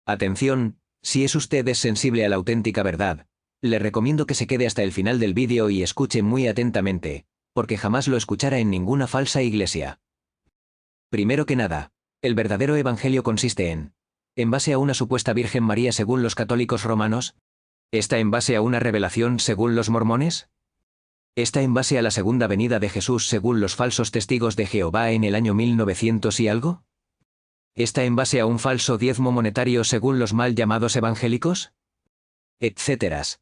Atención, si usted es sensible a la auténtica verdad, le recomiendo que se quede hasta el final del vídeo y escuche muy atentamente, porque jamás lo escuchará en ninguna falsa iglesia. Primero que nada, el verdadero evangelio consiste en base a una supuesta Virgen María según los católicos romanos. ¿Está en base a una revelación según los mormones? ¿Está en base a la segunda venida de Jesús según los falsos testigos de Jehová en el año 1900 y algo? ¿Está en base a un falso diezmo monetario según los mal llamados evangélicos? Etcéteras.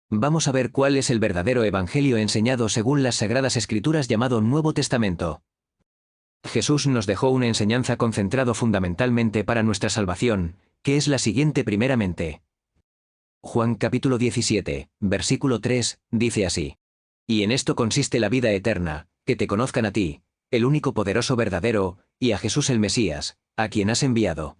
Vamos a ver cuál es el verdadero evangelio enseñado según las Sagradas Escrituras llamado Nuevo Testamento. Jesús nos dejó una enseñanza concentrado fundamentalmente para nuestra salvación, que es la siguiente primeramente. Juan capítulo 17, versículo 3, dice así. Y en esto consiste la vida eterna, que te conozcan a ti, el único poderoso verdadero, y a Jesús el Mesías, a quien has enviado.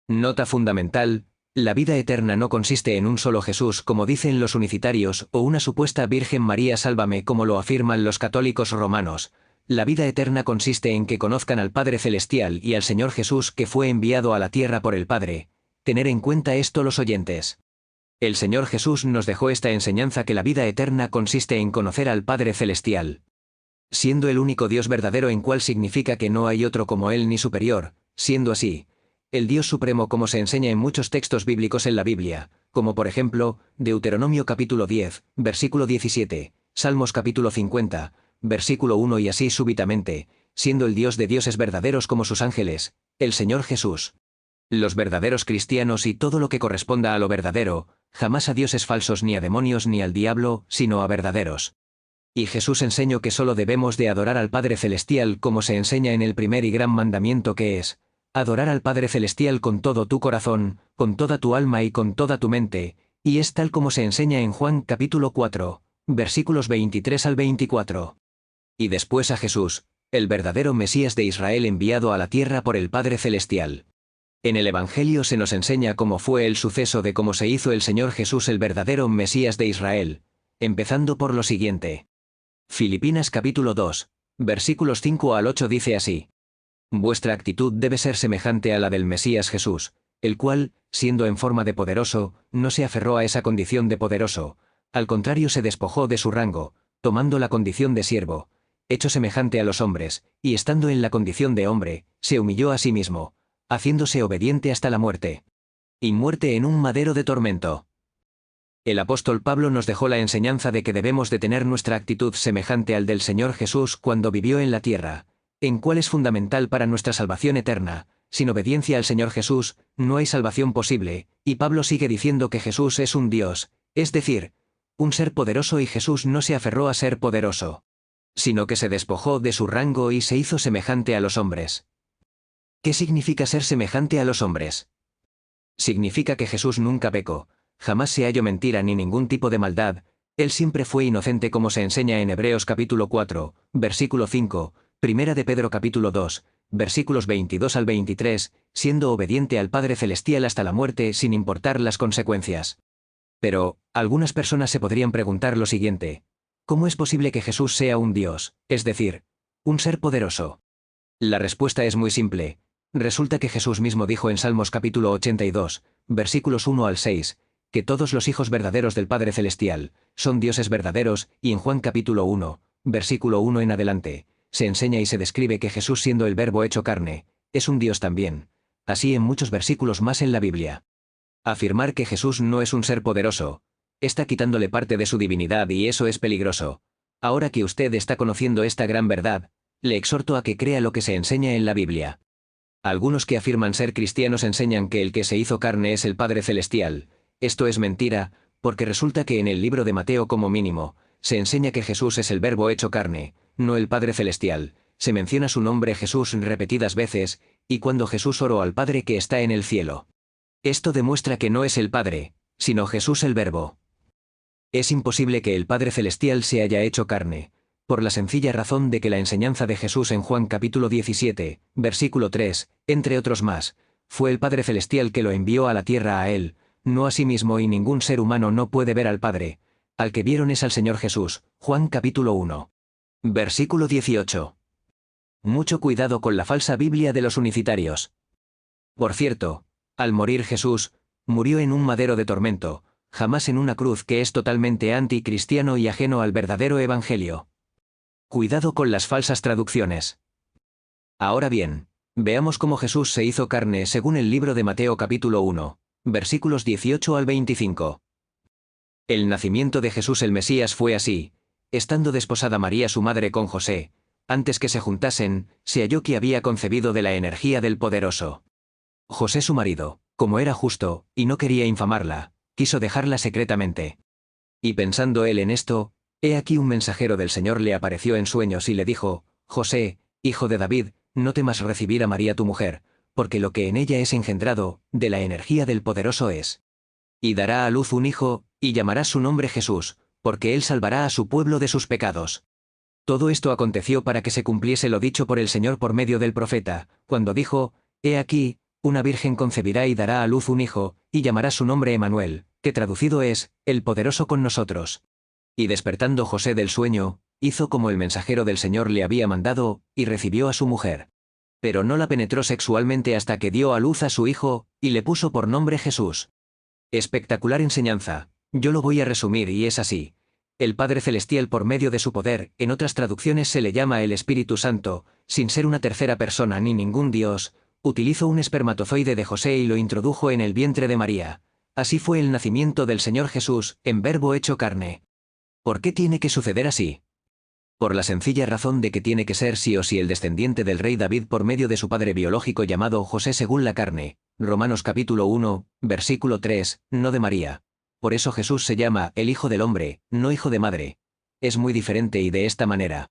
Nota fundamental, la vida eterna no consiste en un solo Jesús como dicen los unicitarios o una supuesta Virgen María sálvame como lo afirman los católicos romanos. La vida eterna consiste en que conozcan al Padre Celestial y al Señor Jesús que fue enviado a la tierra por el Padre. Tener en cuenta esto los oyentes. El Señor Jesús nos dejó esta enseñanza que la vida eterna consiste en conocer al Padre Celestial. Siendo el único Dios verdadero en cual significa que no hay otro como Él ni superior, siendo así, el Dios Supremo como se enseña en muchos textos bíblicos en la Biblia, como por ejemplo, Deuteronomio capítulo 10, versículo 17, Salmos capítulo 50, versículo 1 y así súbitamente, siendo el Dios de dioses verdaderos como sus ángeles, el Señor Jesús. Los verdaderos cristianos y todo lo que corresponda a lo verdadero, jamás a dioses falsos ni a demonios ni al diablo, sino a verdaderos. Y Jesús enseñó que solo debemos de adorar al Padre Celestial como se enseña en el primer y gran mandamiento que es, adorar al Padre Celestial con todo tu corazón, con toda tu alma y con toda tu mente, y es tal como se enseña en Juan capítulo 4, versículos 23 al 24. Y después a Jesús, el verdadero Mesías de Israel enviado a la tierra por el Padre Celestial. En el Evangelio se nos enseña cómo fue el suceso de cómo se hizo el Señor Jesús el verdadero Mesías de Israel, empezando por lo siguiente. Filipinas capítulo 2, versículos 5 al 8 dice así. Vuestra actitud debe ser semejante a la del Mesías Jesús, el cual, siendo en forma de poderoso, no se aferró a esa condición de poderoso, al contrario se despojó de su rango, tomando la condición de siervo, hecho semejante a los hombres, y estando en la condición de hombre, se humilló a sí mismo, haciéndose obediente hasta la muerte. Y muerte en un madero de tormento. El apóstol Pablo nos dejó la enseñanza de que debemos de tener nuestra actitud semejante al del Señor Jesús cuando vivió en la tierra, en cual es fundamental para nuestra salvación eterna. Sin obediencia al Señor Jesús, no hay salvación posible, y Pablo sigue diciendo que Jesús es un Dios, es decir, un ser poderoso y Jesús no se aferró a ser poderoso, sino que se despojó de su rango y se hizo semejante a los hombres. ¿Qué significa ser semejante a los hombres? Significa que Jesús nunca pecó, jamás se halló mentira ni ningún tipo de maldad, él siempre fue inocente como se enseña en Hebreos capítulo 4, versículo 5, Primera de Pedro capítulo 2, versículos 22 al 23, siendo obediente al Padre Celestial hasta la muerte sin importar las consecuencias. Pero, algunas personas se podrían preguntar lo siguiente, ¿cómo es posible que Jesús sea un Dios, es decir, un ser poderoso? La respuesta es muy simple. Resulta que Jesús mismo dijo en Salmos capítulo 82, versículos 1 al 6, que todos los hijos verdaderos del Padre Celestial son dioses verdaderos, y en Juan capítulo 1, versículo 1 en adelante, se enseña y se describe que Jesús siendo el Verbo hecho carne, es un Dios también. Así en muchos versículos más en la Biblia. Afirmar que Jesús no es un ser poderoso, está quitándole parte de su divinidad y eso es peligroso. Ahora que usted está conociendo esta gran verdad, le exhorto a que crea lo que se enseña en la Biblia. Algunos que afirman ser cristianos enseñan que el que se hizo carne es el Padre Celestial. Esto es mentira, porque resulta que en el libro de Mateo como mínimo, se enseña que Jesús es el Verbo hecho carne, no el Padre Celestial, se menciona su nombre Jesús repetidas veces, y cuando Jesús oró al Padre que está en el cielo. Esto demuestra que no es el Padre, sino Jesús el Verbo. Es imposible que el Padre Celestial se haya hecho carne, por la sencilla razón de que la enseñanza de Jesús en Juan capítulo 17, versículo 3, entre otros más, fue el Padre Celestial que lo envió a la tierra a él, no a sí mismo y ningún ser humano no puede ver al Padre. Al que vieron es al Señor Jesús, Juan capítulo 1. Versículo 18. Mucho cuidado con la falsa Biblia de los unicitarios. Por cierto, Al morir Jesús, murió en un madero de tormento, jamás en una cruz, que es totalmente anticristiano y ajeno al verdadero evangelio. Cuidado con las falsas traducciones. Ahora bien, veamos cómo Jesús se hizo carne según el libro de Mateo capítulo 1, versículos 18 al 25. El nacimiento de Jesús el Mesías fue así: estando desposada María su madre con José, antes que se juntasen, se halló que había concebido de la energía del Poderoso. José su marido, como era justo, y no quería infamarla, quiso dejarla secretamente. Y pensando él en esto, he aquí un mensajero del Señor le apareció en sueños y le dijo: José, hijo de David, no temas recibir a María tu mujer, porque lo que en ella es engendrado, de la energía del Poderoso es. Y dará a luz un hijo, y llamarás su nombre Jesús, porque él salvará a su pueblo de sus pecados. Todo esto aconteció para que se cumpliese lo dicho por el Señor por medio del profeta, cuando dijo: He aquí, una virgen concebirá y dará a luz un hijo, y llamará su nombre Emmanuel, que traducido es, el Poderoso con nosotros. Y despertando José del sueño, hizo como el mensajero del Señor le había mandado, y recibió a su mujer. Pero no la penetró sexualmente hasta que dio a luz a su hijo, y le puso por nombre Jesús. Espectacular enseñanza. Yo lo voy a resumir y es así. El Padre Celestial, por medio de su poder, en otras traducciones se le llama el Espíritu Santo, sin ser una tercera persona ni ningún Dios, utilizó un espermatozoide de José y lo introdujo en el vientre de María. Así fue el nacimiento del Señor Jesús, en Verbo hecho carne. ¿Por qué tiene que suceder así? Por la sencilla razón de que tiene que ser sí o sí el descendiente del rey David por medio de su padre biológico llamado José según la carne, Romanos capítulo 1, versículo 3, no de María. Por eso Jesús se llama el Hijo del Hombre, no hijo de madre. Es muy diferente y de esta manera.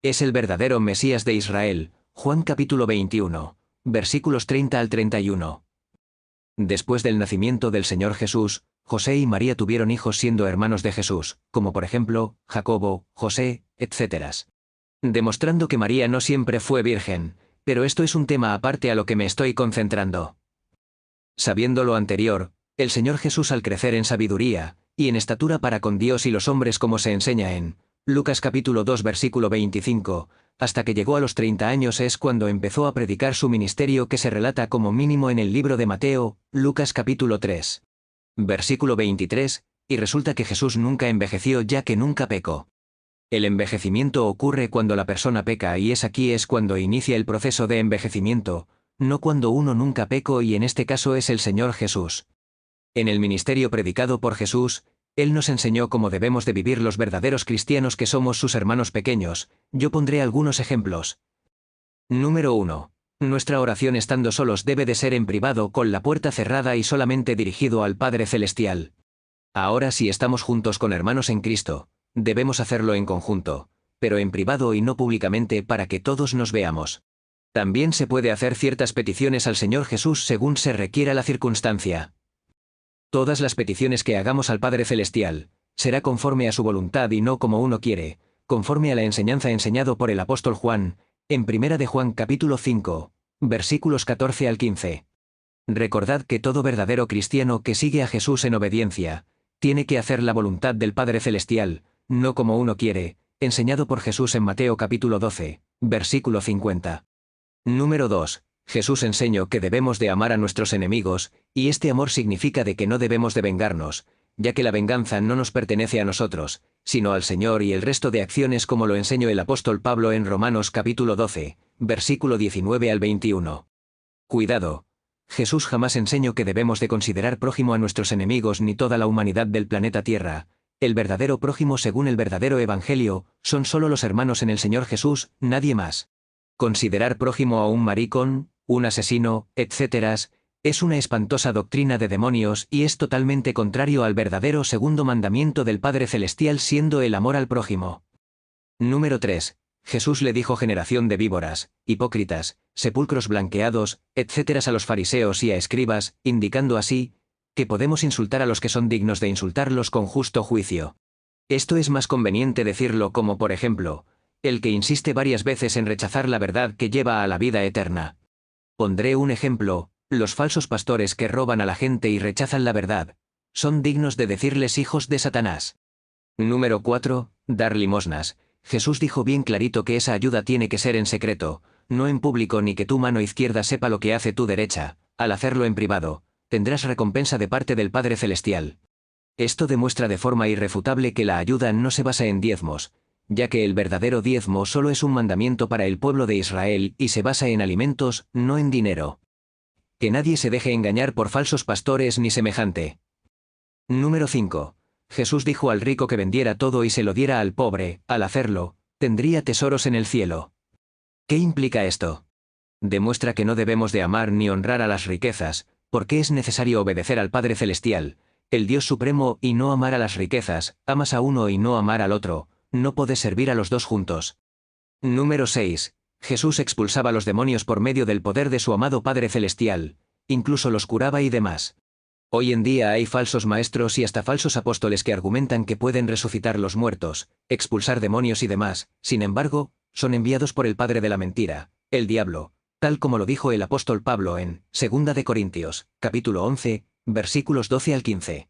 Es el verdadero Mesías de Israel, Juan capítulo 21, versículos 30 al 31. Después del nacimiento del Señor Jesús, José y María tuvieron hijos siendo hermanos de Jesús, como por ejemplo, Jacobo, José, etc. Demostrando que María no siempre fue virgen, pero esto es un tema aparte a lo que me estoy concentrando. Sabiendo lo anterior, el Señor Jesús al crecer en sabiduría, y en estatura para con Dios y los hombres como se enseña en Lucas capítulo 2 versículo 25, hasta que llegó a los 30 años es cuando empezó a predicar su ministerio que se relata como mínimo en el libro de Mateo, Lucas capítulo 3. Versículo 23, y resulta que Jesús nunca envejeció ya que nunca pecó. El envejecimiento ocurre cuando la persona peca y aquí es cuando inicia el proceso de envejecimiento, no cuando uno nunca pecó y en este caso es el Señor Jesús. En el ministerio predicado por Jesús, Él nos enseñó cómo debemos de vivir los verdaderos cristianos que somos sus hermanos pequeños. Yo pondré algunos ejemplos. Número 1. Nuestra oración estando solos debe de ser en privado con la puerta cerrada y solamente dirigido al Padre Celestial. Ahora si estamos juntos con hermanos en Cristo, debemos hacerlo en conjunto, pero en privado y no públicamente para que todos nos veamos. También se puede hacer ciertas peticiones al Señor Jesús según se requiera la circunstancia. Todas las peticiones que hagamos al Padre Celestial, será conforme a su voluntad y no como uno quiere, conforme a la enseñanza enseñado por el apóstol Juan, en 1 de Juan capítulo 5, versículos 14 al 15. Recordad que todo verdadero cristiano que sigue a Jesús en obediencia, tiene que hacer la voluntad del Padre Celestial, no como uno quiere, enseñado por Jesús en Mateo capítulo 12, versículo 50. Número 2. Jesús enseñó que debemos de amar a nuestros enemigos, y este amor significa de que no debemos de vengarnos, ya que la venganza no nos pertenece a nosotros, sino al Señor y el resto de acciones como lo enseñó el apóstol Pablo en Romanos capítulo 12, versículo 19 al 21. Cuidado. Jesús jamás enseñó que debemos de considerar prójimo a nuestros enemigos ni toda la humanidad del planeta Tierra. El verdadero prójimo según el verdadero Evangelio, son solo los hermanos en el Señor Jesús, nadie más. Considerar prójimo a un maricón, un asesino, etc., es una espantosa doctrina de demonios y es totalmente contrario al verdadero segundo mandamiento del Padre Celestial siendo el amor al prójimo. Número 3. Jesús le dijo generación de víboras, hipócritas, sepulcros blanqueados, etc. a los fariseos y a escribas, indicando así, que podemos insultar a los que son dignos de insultarlos con justo juicio. Esto es más conveniente decirlo como por ejemplo, el que insiste varias veces en rechazar la verdad que lleva a la vida eterna. Pondré un ejemplo, los falsos pastores que roban a la gente y rechazan la verdad, son dignos de decirles hijos de Satanás. Número 4. Dar limosnas. Jesús dijo bien clarito que esa ayuda tiene que ser en secreto, no en público ni que tu mano izquierda sepa lo que hace tu derecha, al hacerlo en privado, tendrás recompensa de parte del Padre Celestial. Esto demuestra de forma irrefutable que la ayuda no se basa en diezmos, ya que el verdadero diezmo solo es un mandamiento para el pueblo de Israel y se basa en alimentos, no en dinero. Que nadie se deje engañar por falsos pastores ni semejante. Número 5. Jesús dijo al rico que vendiera todo y se lo diera al pobre. Al hacerlo, tendría tesoros en el cielo. ¿Qué implica esto? Demuestra que no debemos de amar ni honrar a las riquezas, porque es necesario obedecer al Padre Celestial, el Dios Supremo, y no amar a las riquezas. Amas a uno y no amar al otro, no puedes servir a los dos juntos. Número 6. Jesús expulsaba a los demonios por medio del poder de su amado Padre Celestial, incluso los curaba y demás. Hoy en día hay falsos maestros y hasta falsos apóstoles que argumentan que pueden resucitar los muertos, expulsar demonios y demás. Sin embargo, son enviados por el padre de la mentira, el diablo, tal como lo dijo el apóstol Pablo en 2 de Corintios, capítulo 11, versículos 12 al 15.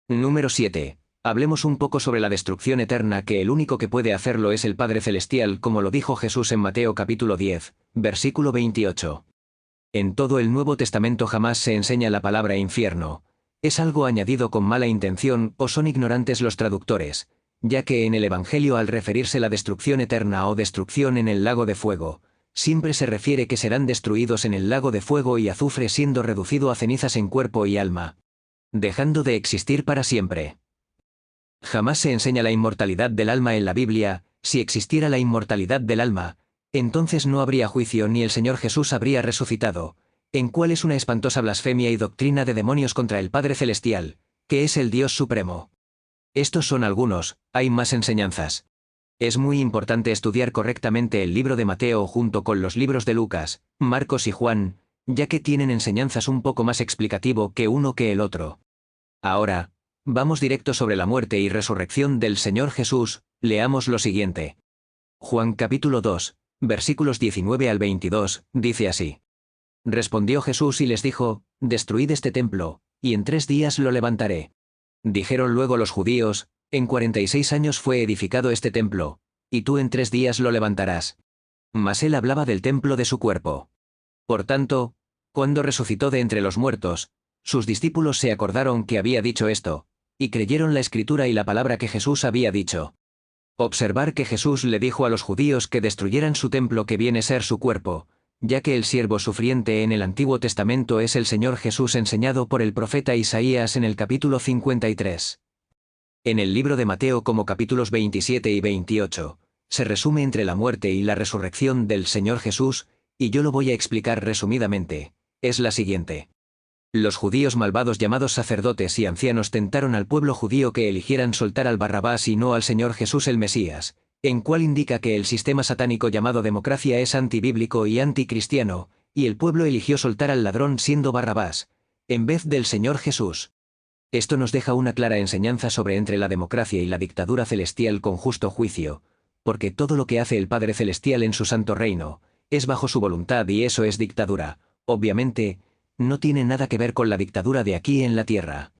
Número 7. Hablemos un poco sobre la destrucción eterna, que el único que puede hacerlo es el Padre Celestial, como lo dijo Jesús en Mateo capítulo 10, versículo 28. En todo el Nuevo Testamento jamás se enseña la palabra infierno. Es algo añadido con mala intención, o son ignorantes los traductores, ya que en el Evangelio, al referirse la destrucción eterna o destrucción en el lago de fuego, siempre se refiere que serán destruidos en el lago de fuego y azufre, siendo reducido a cenizas en cuerpo y alma, dejando de existir para siempre. Jamás se enseña la inmortalidad del alma en la Biblia. Si existiera la inmortalidad del alma, entonces no habría juicio ni el Señor Jesús habría resucitado, en cual es una espantosa blasfemia y doctrina de demonios contra el Padre Celestial, que es el Dios Supremo. Estos son algunos, hay más enseñanzas. Es muy importante estudiar correctamente el libro de Mateo junto con los libros de Lucas, Marcos y Juan, ya que tienen enseñanzas un poco más explicativo que uno que el otro. Ahora, vamos directo sobre la muerte y resurrección del Señor Jesús. Leamos lo siguiente. Juan capítulo 2, versículos 19 al 22, dice así. Respondió Jesús y les dijo: Destruid este templo, y en 3 días lo levantaré. Dijeron luego los judíos: En 46 años fue edificado este templo, y tú en 3 días lo levantarás. Mas él hablaba del templo de su cuerpo. Por tanto, cuando resucitó de entre los muertos, sus discípulos se acordaron que había dicho esto, y creyeron la escritura y la palabra que Jesús había dicho. Observar que Jesús le dijo a los judíos que destruyeran su templo, que viene a ser su cuerpo, ya que el siervo sufriente en el Antiguo Testamento es el Señor Jesús, enseñado por el profeta Isaías en el capítulo 53. En el libro de Mateo, como capítulos 27 y 28, se resume entre la muerte y la resurrección del Señor Jesús, y yo lo voy a explicar resumidamente. Es la siguiente. Los judíos malvados llamados sacerdotes y ancianos tentaron al pueblo judío que eligieran soltar al Barrabás y no al Señor Jesús el Mesías, en cual indica que el sistema satánico llamado democracia es antibíblico y anticristiano, y el pueblo eligió soltar al ladrón siendo Barrabás, en vez del Señor Jesús. Esto nos deja una clara enseñanza sobre entre la democracia y la dictadura celestial con justo juicio, porque todo lo que hace el Padre Celestial en su santo reino, es bajo su voluntad y eso es dictadura. Obviamente, no tiene nada que ver con la dictadura de aquí en la tierra.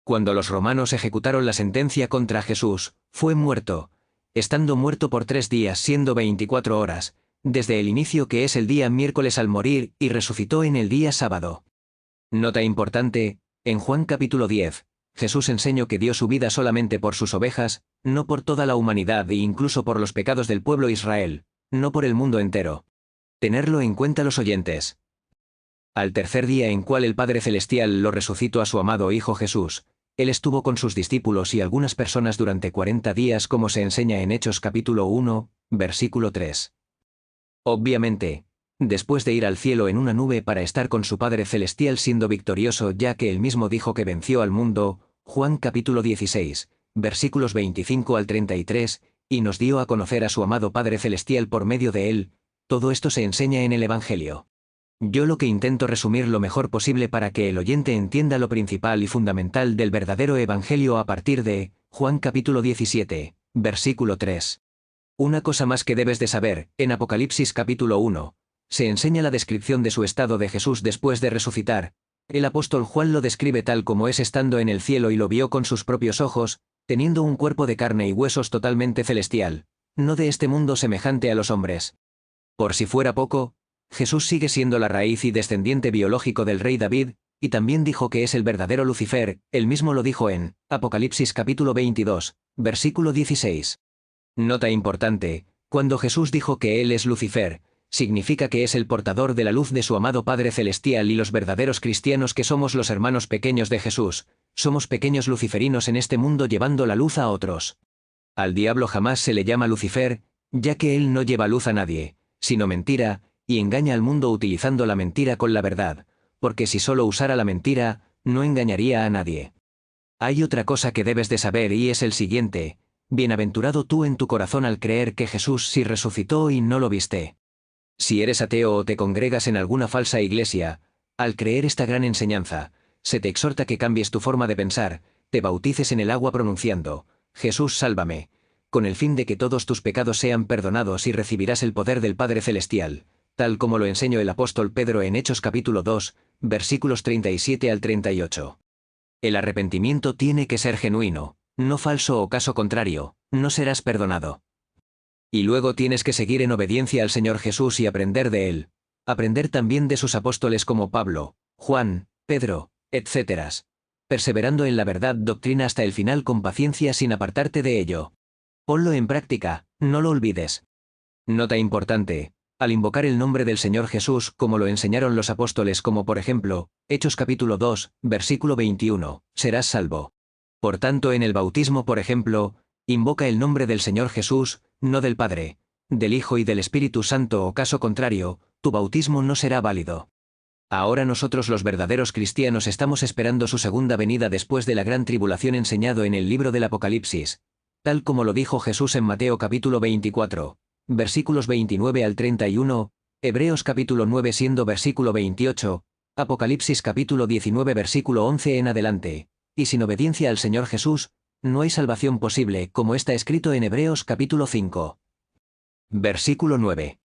Cuando los romanos ejecutaron la sentencia contra Jesús, fue muerto, estando muerto por 3 días, siendo 24 horas, desde el inicio, que es el día miércoles al morir, y resucitó en el día sábado. Nota importante: en Juan capítulo 10, Jesús enseñó que dio su vida solamente por sus ovejas, no por toda la humanidad e incluso por los pecados del pueblo Israel, no por el mundo entero. Tenerlo en cuenta los oyentes. Al tercer día, en cual el Padre Celestial lo resucitó a su amado Hijo Jesús, él estuvo con sus discípulos y algunas personas durante 40 días, como se enseña en Hechos capítulo 1, versículo 3. Obviamente, después de ir al cielo en una nube para estar con su Padre Celestial siendo victorioso, ya que él mismo dijo que venció al mundo, Juan capítulo 16, versículos 25 al 33, y nos dio a conocer a su amado Padre Celestial por medio de él. Todo esto se enseña en el Evangelio. Yo lo que intento resumir lo mejor posible para que el oyente entienda lo principal y fundamental del verdadero Evangelio a partir de Juan capítulo 17, versículo 3. Una cosa más que debes de saber: en Apocalipsis capítulo 1, se enseña la descripción de su estado de Jesús después de resucitar. El apóstol Juan lo describe tal como es estando en el cielo y lo vio con sus propios ojos, teniendo un cuerpo de carne y huesos totalmente celestial, no de este mundo semejante a los hombres. Por si fuera poco, Jesús sigue siendo la raíz y descendiente biológico del rey David, y también dijo que es el verdadero Lucifer, él mismo lo dijo en Apocalipsis capítulo 22, versículo 16. Nota importante, cuando Jesús dijo que Él es Lucifer, significa que es el portador de la luz de su amado Padre Celestial, y los verdaderos cristianos, que somos los hermanos pequeños de Jesús, somos pequeños luciferinos en este mundo llevando la luz a otros. Al diablo jamás se le llama Lucifer, ya que él no lleva luz a nadie, sino mentira, y engaña al mundo utilizando la mentira con la verdad, porque si solo usara la mentira, no engañaría a nadie. Hay otra cosa que debes de saber, y es el siguiente: bienaventurado tú en tu corazón al creer que Jesús sí resucitó y no lo viste. Si eres ateo o te congregas en alguna falsa iglesia, al creer esta gran enseñanza, se te exhorta que cambies tu forma de pensar, te bautices en el agua pronunciando Jesús sálvame, con el fin de que todos tus pecados sean perdonados y recibirás el poder del Padre Celestial, tal como lo enseñó el apóstol Pedro en Hechos capítulo 2, versículos 37 al 38. El arrepentimiento tiene que ser genuino, no falso, o caso contrario, no serás perdonado. Y luego tienes que seguir en obediencia al Señor Jesús y aprender de Él, aprender también de sus apóstoles como Pablo, Juan, Pedro, etc., perseverando en la verdad doctrina hasta el final con paciencia sin apartarte de ello. Ponlo en práctica, no lo olvides. Nota importante: al invocar el nombre del Señor Jesús como lo enseñaron los apóstoles, como por ejemplo, Hechos capítulo 2, versículo 21, serás salvo. Por tanto, en el bautismo, por ejemplo, invoca el nombre del Señor Jesús, no del Padre, del Hijo y del Espíritu Santo, o caso contrario, tu bautismo no será válido. Ahora nosotros los verdaderos cristianos estamos esperando su segunda venida después de la gran tribulación enseñado en el libro del Apocalipsis, tal como lo dijo Jesús en Mateo capítulo 24, versículos 29 al 31, Hebreos capítulo 9 siendo versículo 28, Apocalipsis capítulo 19 versículo 11 en adelante, y sin obediencia al Señor Jesús, no hay salvación posible, como está escrito en Hebreos capítulo 5. Versículo 9.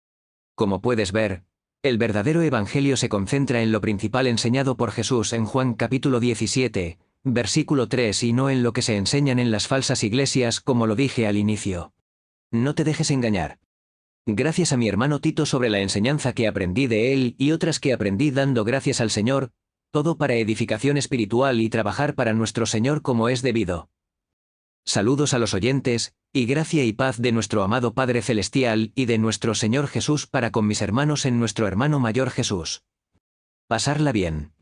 Como puedes ver, el verdadero evangelio se concentra en lo principal enseñado por Jesús en Juan capítulo 17, versículo 3, y no en lo que se enseñan en las falsas iglesias, como lo dije al inicio. No te dejes engañar. Gracias a mi hermano Tito sobre la enseñanza que aprendí de él y otras que aprendí dando gracias al Señor, todo para edificación espiritual y trabajar para nuestro Señor como es debido. Saludos a los oyentes, y gracia y paz de nuestro amado Padre Celestial y de nuestro Señor Jesús para con mis hermanos en nuestro hermano mayor Jesús. Pasarla bien.